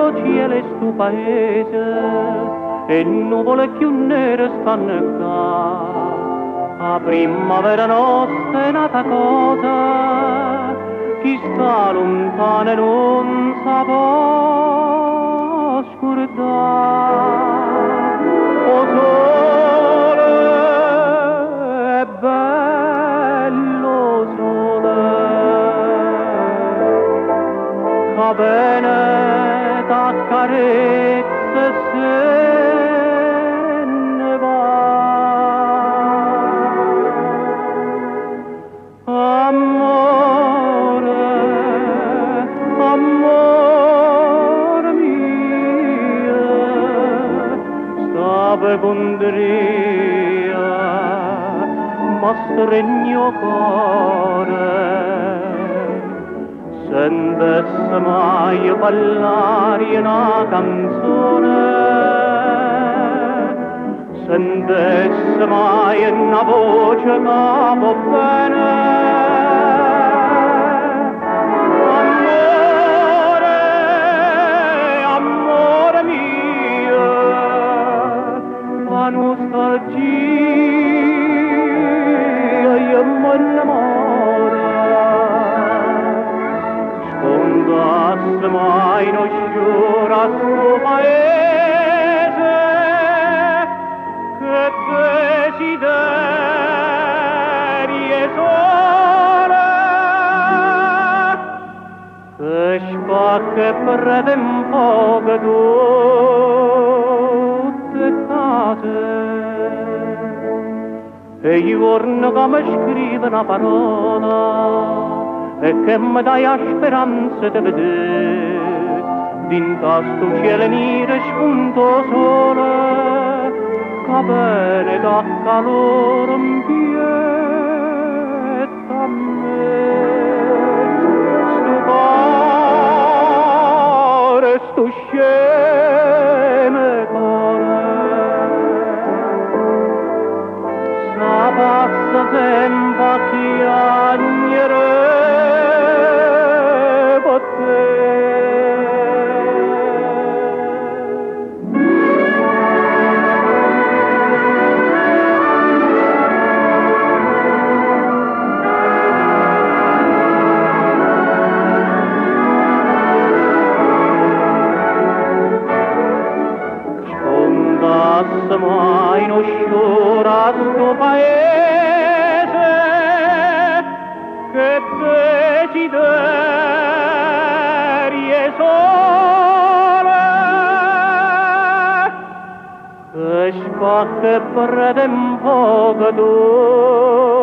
sto cielo e sto paese e nuvole più nere stanno qua. A primavera nostra è nata cosa, chi sta lontano e non sa può scordare. O sole, è bello sole, va bene t'accarezza e se ne va. Amore, amore mio, sta begondria, ma stregno cuore. Sentesse mai ballare una canzone, sentesse mai una voce che va bene. Amore, amore mio, la nostalgia io m'innamora. Sfondasse mai non sciura sto paese, che desiderie sole, che spacca e prende un po' che tutte case. E i giorni che mi scrive una parola e che mi dai la speranza di vedere dinta sto cielo nero spunto sole, che bene da calore in pietta a me. Sto cuore, sto sceme cuore, sa passa sempre a chiagnere per te. Sfondasse mai non sciora sto paese, che desiderie sole, che spacca e prende un po' che tu